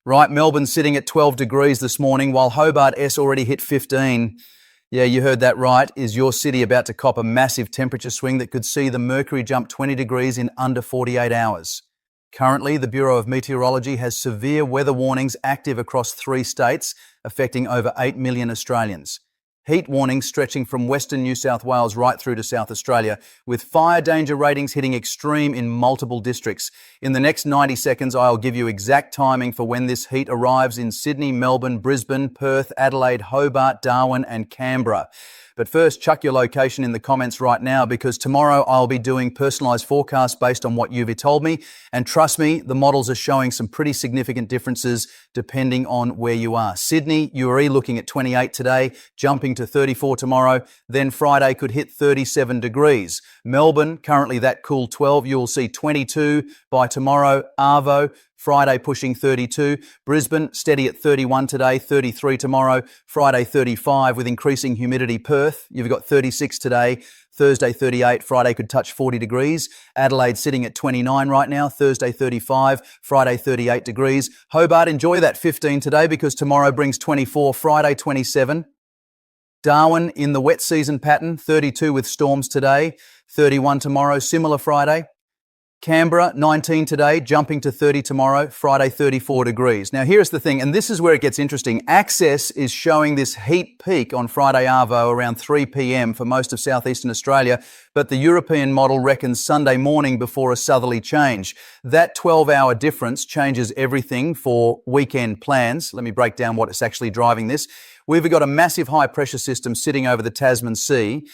Right, Melbourne sitting at 12 degrees this morning, while Hobart S already hit 15. Yeah, you heard that right. Is your city about to cop a massive temperature swing that could see the mercury jump 20 degrees in under 48 hours? Currently, the Bureau of Meteorology has severe weather warnings active across 3 states, affecting over 8 million Australians. Heat warnings stretching from Western New South Wales right through to South Australia, with fire danger ratings hitting extreme in multiple districts. In the next 90 seconds, I'll give you exact timing for when this heat arrives in Sydney, Melbourne, Brisbane, Perth, Adelaide, Hobart, Darwin and Canberra. But first, chuck your location in the comments right now, because tomorrow I'll be doing personalised forecasts based on what you've told me. And trust me, the models are showing some pretty significant differences depending on where you are. Sydney, URE looking at 28 today, jumping to 34 tomorrow. Then Friday could hit 37 degrees. Melbourne, currently that cool 12, you'll see 22 by tomorrow. Arvo, Friday pushing 32. Brisbane steady at 31 today, 33 tomorrow. Friday 35 with increasing humidity. Perth, you've got 36 today. Thursday 38, Friday could touch 40 degrees. Adelaide sitting at 29 right now. Thursday 35, Friday 38 degrees. Hobart, enjoy that 15 today because tomorrow brings 24. Friday 27. Darwin in the wet season pattern, 32 with storms today. 31 tomorrow, similar Friday. Canberra, 19 today, jumping to 30 tomorrow, Friday 34 degrees. Now here's the thing, and this is where it gets interesting. Access is showing this heat peak on Friday Arvo around 3 p.m. for most of southeastern Australia, but the European model reckons Sunday morning before a southerly change. That 12-hour difference changes everything for weekend plans. Let me break down what is actually driving this. We've got a massive high pressure system sitting over the Tasman Sea,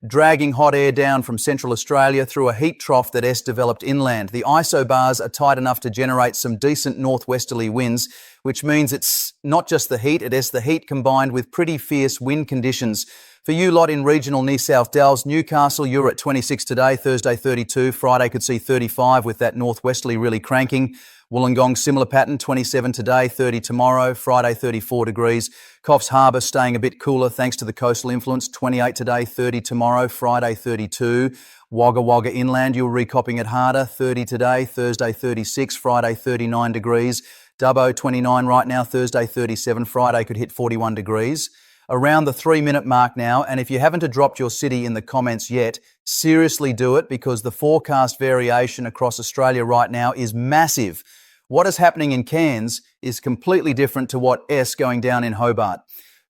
dragging hot air down from Central Australia through a heat trough that S developed inland. The isobars are tight enough to generate some decent northwesterly winds, which means it's not just the heat, it is the heat combined with pretty fierce wind conditions. For you lot in regional New South Wales, Newcastle, you're at 26 today, Thursday 32, Friday could see 35 with that northwesterly really cranking. Wollongong, similar pattern, 27 today, 30 tomorrow, Friday 34 degrees. Coffs Harbour staying a bit cooler thanks to the coastal influence, 28 today, 30 tomorrow, Friday 32. Wagga Wagga inland, you're recopping it harder, 30 today, Thursday 36, Friday 39 degrees. Dubbo 29 right now, Thursday 37, Friday could hit 41 degrees. Around the 3-minute mark now, and if you haven't dropped your city in the comments yet, seriously do it, because the forecast variation across Australia right now is massive. What is happening in Cairns is completely different to what S going down in Hobart.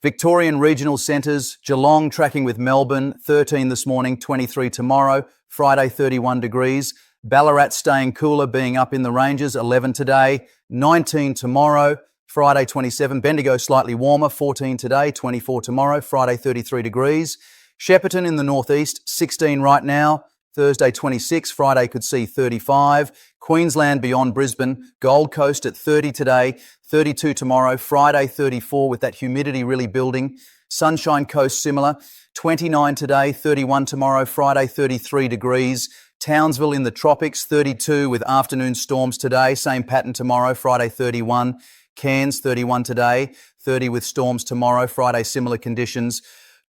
Victorian regional centres, Geelong tracking with Melbourne, 13 this morning, 23 tomorrow, Friday 31 degrees. Ballarat staying cooler, being up in the ranges, 11 today, 19 tomorrow, Friday 27. Bendigo slightly warmer, 14 today, 24 tomorrow, Friday 33 degrees. Shepparton in the northeast, 16 right now, Thursday 26, Friday could see 35. Queensland beyond Brisbane, Gold Coast at 30 today, 32 tomorrow, Friday 34 with that humidity really building. Sunshine Coast similar, 29 today, 31 tomorrow, Friday 33 degrees. Townsville in the tropics, 32 with afternoon storms today, same pattern tomorrow, Friday 31. Cairns 31 today, 30 with storms tomorrow, Friday similar conditions.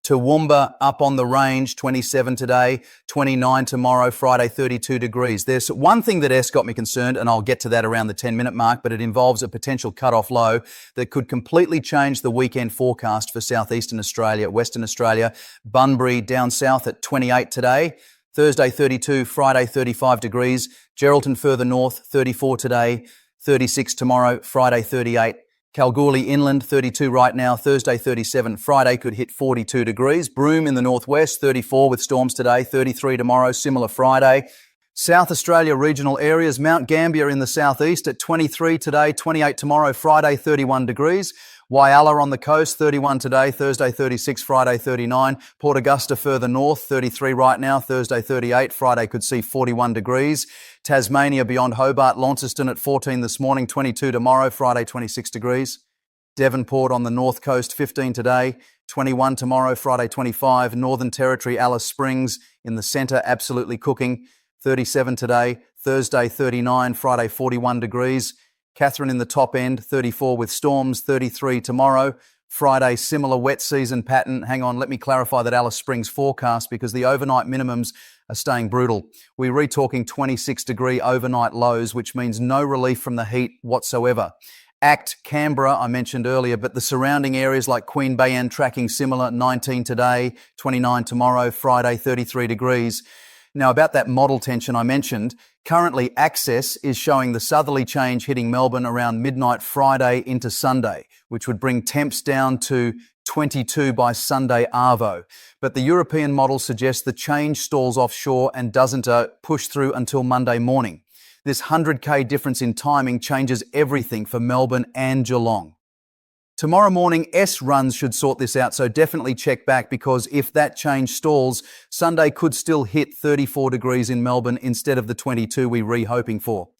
Toowoomba up on the range, 27 today, 29 tomorrow, Friday 32 degrees. There's one thing that S got me concerned, and I'll get to that around the 10-minute mark, but it involves a potential cut-off low that could completely change the weekend forecast for southeastern Australia, Western Australia. Bunbury down south at 28 today, Thursday 32, Friday 35 degrees. Geraldton further north, 34 today, 36 tomorrow, Friday 38. Kalgoorlie inland, 32 right now, Thursday 37, Friday could hit 42 degrees. Broome in the northwest, 34 with storms today, 33 tomorrow, similar Friday. South Australia regional areas, Mount Gambier in the southeast at 23 today, 28 tomorrow, Friday 31 degrees. Whyalla on the coast, 31 today, Thursday 36, Friday 39. Port Augusta further north, 33 right now, Thursday 38, Friday could see 41 degrees. Tasmania beyond Hobart, Launceston at 14 this morning, 22 tomorrow, Friday 26 degrees. Devonport on the north coast, 15 today, 21 tomorrow, Friday 25. Northern Territory, Alice Springs in the centre, absolutely cooking, 37 today, Thursday 39, Friday 41 degrees. Catherine in the top end, 34 with storms, 33 tomorrow. Friday, similar wet season pattern. Hang on, let me clarify that Alice Springs forecast, because the overnight minimums are staying brutal. We're re-talking 26-degree overnight lows, which means no relief from the heat whatsoever. Canberra, I mentioned earlier, but the surrounding areas like Queen Bayan tracking similar, 19 today, 29 tomorrow, Friday, 33 degrees. Now, about that model tension I mentioned, currently Access is showing the southerly change hitting Melbourne around midnight Friday into Sunday, which would bring temps down to 22 by Sunday arvo. But the European model suggests the change stalls offshore and doesn't push through until Monday morning. This 100k difference in timing changes everything for Melbourne and Geelong. Tomorrow morning, S runs should sort this out, so definitely check back, because if that change stalls, Sunday could still hit 34 degrees in Melbourne instead of the 22 we're hoping for.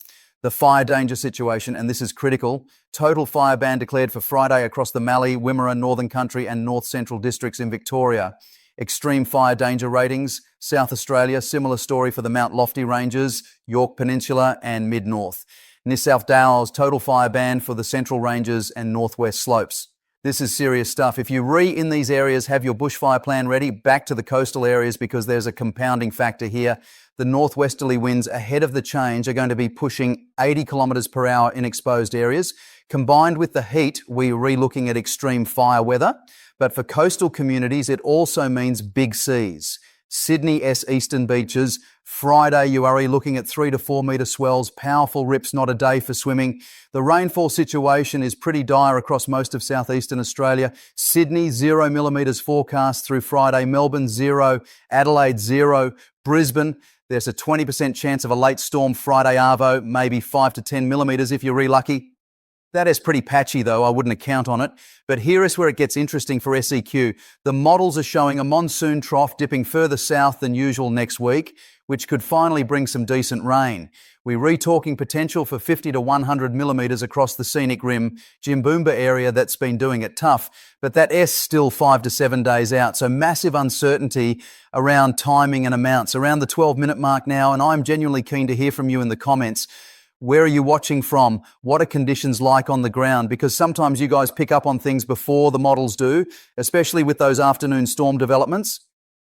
The fire danger situation, and this is critical, total fire ban declared for Friday across the Mallee, Wimmera, Northern Country and North Central districts in Victoria. Extreme fire danger ratings, South Australia, similar story for the Mount Lofty Ranges, York Peninsula and Mid-North. New South Wales, total fire ban for the Central Ranges and Northwest Slopes. This is serious stuff. If you in these areas, have your bushfire plan ready, back to the coastal areas, because there's a compounding factor here. The northwesterly winds ahead of the change are going to be pushing 80 kilometres per hour in exposed areas. Combined with the heat, we're looking at extreme fire weather. But for coastal communities, it also means big seas. Sydney eastern beaches, Friday you are looking at 3 to 4 metre swells, powerful rips, not a day for swimming. The rainfall situation is pretty dire across most of southeastern Australia. Sydney, 0 millimetres forecast through Friday. Melbourne, 0. Adelaide, 0. Brisbane, there's a 20% chance of a late storm Friday arvo, maybe 5 to 10 millimetres if you're lucky. That is pretty patchy though, I wouldn't count on it. But here is where it gets interesting for SEQ. The models are showing a monsoon trough dipping further south than usual next week, which could finally bring some decent rain. We're talking potential for 50 to 100 millimetres across the scenic rim, Jimboomba area that's been doing it tough. But that S still 5 to 7 days out, so massive uncertainty around timing and amounts. Around the 12-minute mark now, and I'm genuinely keen to hear from you in the comments. Where are you watching from? What are conditions like on the ground? Because sometimes you guys pick up on things before the models do, especially with those afternoon storm developments.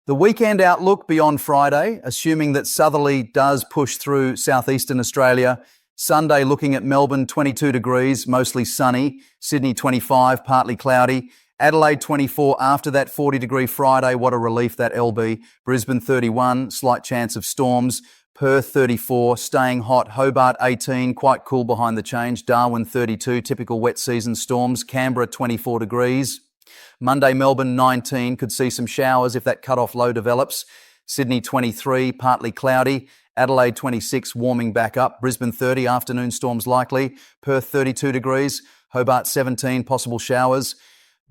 The weekend outlook beyond Friday, assuming that southerly does push through southeastern Australia. Sunday looking at Melbourne, 22 degrees, mostly sunny. Sydney, 25, partly cloudy. Adelaide, 24. After that 40-degree Friday, what a relief that'll be. Brisbane, 31, slight chance of storms. Perth, 34, staying hot. Hobart, 18, quite cool behind the change. Darwin, 32, typical wet season storms. Canberra, 24 degrees. Monday, Melbourne, 19, could see some showers if that cut-off low develops. Sydney, 23, partly cloudy. Adelaide, 26, warming back up. Brisbane, 30, afternoon storms likely. Perth, 32 degrees. Hobart, 17, possible showers.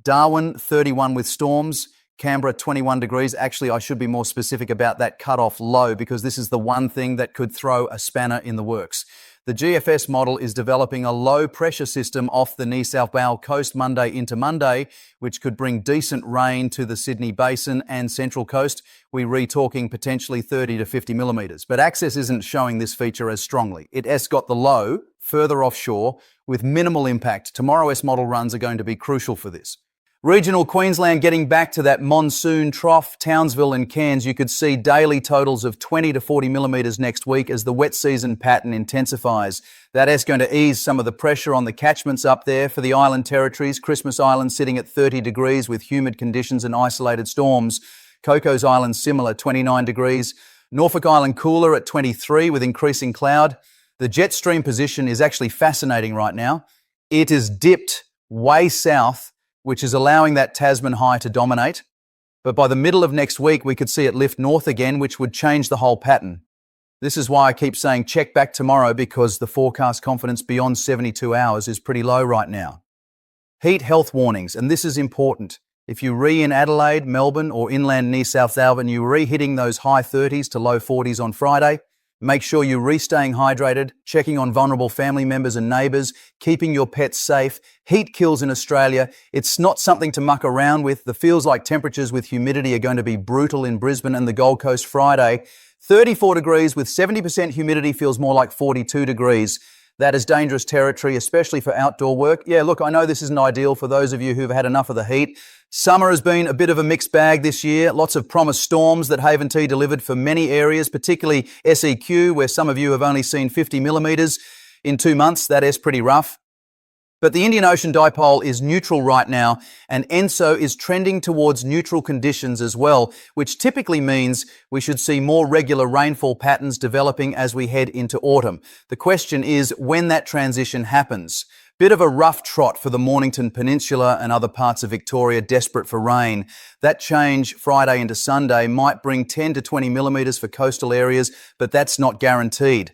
Darwin, 31 with storms. Canberra, 21 degrees. Actually, I should be more specific about that cut-off low, because this is the one thing that could throw a spanner in the works. The GFS model is developing a low pressure system off the New South Wales coast Monday into Monday, which could bring decent rain to the Sydney Basin and Central Coast. We're talking potentially 30 to 50 millimetres. But Access isn't showing this feature as strongly. It has got the low further offshore with minimal impact. Tomorrow's model runs are going to be crucial for this. Regional Queensland getting back to that monsoon trough. Townsville and Cairns, you could see daily totals of 20 to 40 millimetres next week as the wet season pattern intensifies. That is going to ease some of the pressure on the catchments up there for the island territories. Christmas Island sitting at 30 degrees with humid conditions and isolated storms. Cocos Island similar, 29 degrees. Norfolk Island cooler at 23 with increasing cloud. The jet stream position is actually fascinating right now. It is dipped way south, which is allowing that Tasman high to dominate. But by the middle of next week, we could see it lift north again, which would change the whole pattern. This is why I keep saying check back tomorrow, because the forecast confidence beyond 72 hours is pretty low right now. Heat health warnings, and this is important. If you in Adelaide, Melbourne or inland near South Alban, you hitting those high 30s to low 40s on Friday, make sure you're staying hydrated, checking on vulnerable family members and neighbours, keeping your pets safe. Heat kills in Australia. It's not something to muck around with. The feels like temperatures with humidity are going to be brutal in Brisbane and the Gold Coast Friday. 34 degrees with 70% humidity feels more like 42 degrees. That is dangerous territory, especially for outdoor work. Yeah, look, I know this isn't ideal for those of you who've had enough of the heat. Summer has been a bit of a mixed bag this year. Lots of promised storms that Haven Tea delivered for many areas, particularly SEQ, where some of you have only seen 50 millimetres in 2 months. That is pretty rough. But the Indian Ocean dipole is neutral right now, and ENSO is trending towards neutral conditions as well, which typically means we should see more regular rainfall patterns developing as we head into autumn. The question is when that transition happens. Bit of a rough trot for the Mornington Peninsula and other parts of Victoria desperate for rain. That change Friday into Sunday might bring 10 to 20 millimetres for coastal areas, but that's not guaranteed.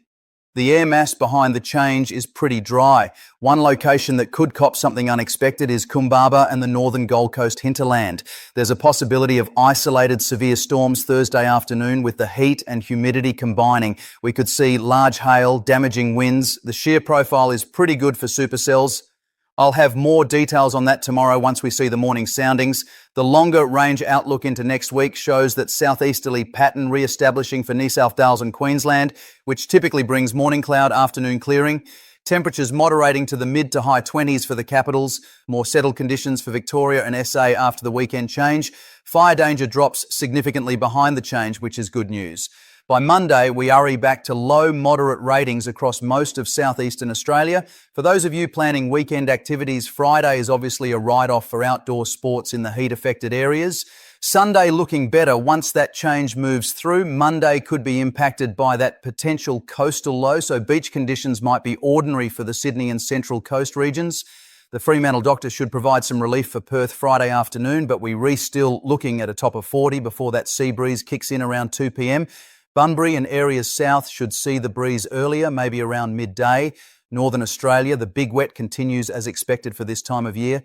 The air mass behind the change is pretty dry. One location that could cop something unexpected is Koombaba and the northern Gold Coast hinterland. There's a possibility of isolated severe storms Thursday afternoon with the heat and humidity combining. We could see large hail, damaging winds. The shear profile is pretty good for supercells. I'll have more details on that tomorrow once we see the morning soundings. The longer range outlook into next week shows that southeasterly pattern re-establishing for New South Wales and Queensland, which typically brings morning cloud, afternoon clearing. Temperatures moderating to the mid to high 20s for the capitals. More settled conditions for Victoria and SA after the weekend change. Fire danger drops significantly behind the change, which is good news. By Monday, we hurry back to low moderate ratings across most of southeastern Australia. For those of you planning weekend activities, Friday is obviously a write-off for outdoor sports in the heat-affected areas. Sunday looking better once that change moves through. Monday could be impacted by that potential coastal low, so beach conditions might be ordinary for the Sydney and Central Coast regions. The Fremantle Doctor should provide some relief for Perth Friday afternoon, but we're still looking at a top of 40 before that sea breeze kicks in around 2 p.m. Bunbury and areas south should see the breeze earlier, maybe around midday. Northern Australia, the big wet continues as expected for this time of year.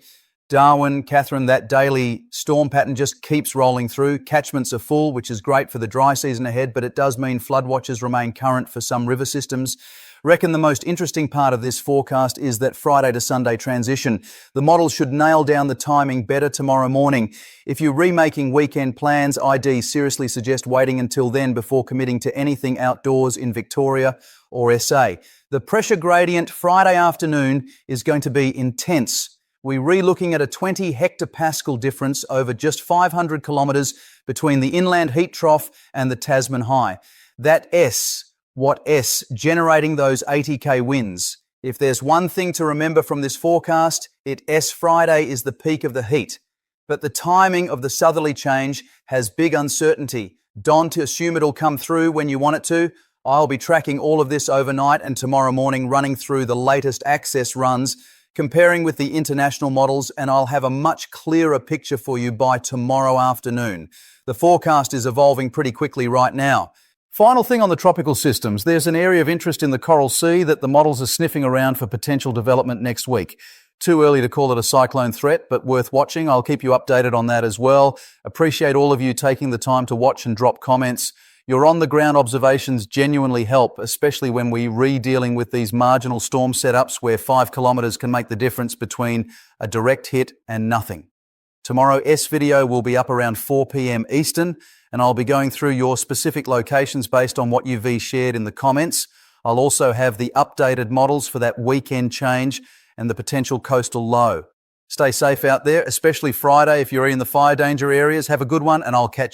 Darwin, Catherine, that daily storm pattern just keeps rolling through. Catchments are full, which is great for the dry season ahead, but it does mean flood watches remain current for some river systems. Reckon the most interesting part of this forecast is that Friday to Sunday transition. The model should nail down the timing better tomorrow morning. If you're remaking weekend plans, I'd seriously suggest waiting until then before committing to anything outdoors in Victoria or SA. The pressure gradient Friday afternoon is going to be intense. We're re-looking at a 20 hectopascal difference over just 500 kilometres between the inland heat trough and the Tasman High. That what S, generating those 80k winds. If there's one thing to remember from this forecast, Friday is the peak of the heat. But the timing of the southerly change has big uncertainty. Don't assume it'll come through when you want it to. I'll be tracking all of this overnight and tomorrow morning, running through the latest access runs, comparing with the international models, and I'll have a much clearer picture for you by tomorrow afternoon. The forecast is evolving pretty quickly right now. Final thing on the tropical systems, there's an area of interest in the Coral Sea that the models are sniffing around for potential development next week. Too early to call it a cyclone threat, but worth watching. I'll keep you updated on that as well. Appreciate all of you taking the time to watch and drop comments. Your on-the-ground observations genuinely help, especially when we're re-dealing with these marginal storm setups where 5 kilometres can make the difference between a direct hit and nothing. Tomorrow, video will be up around 4 p.m. Eastern, and I'll be going through your specific locations based on what you've shared in the comments. I'll also have the updated models for that weekend change and the potential coastal low. Stay safe out there, especially Friday if you're in the fire danger areas. Have a good one, and I'll catch you.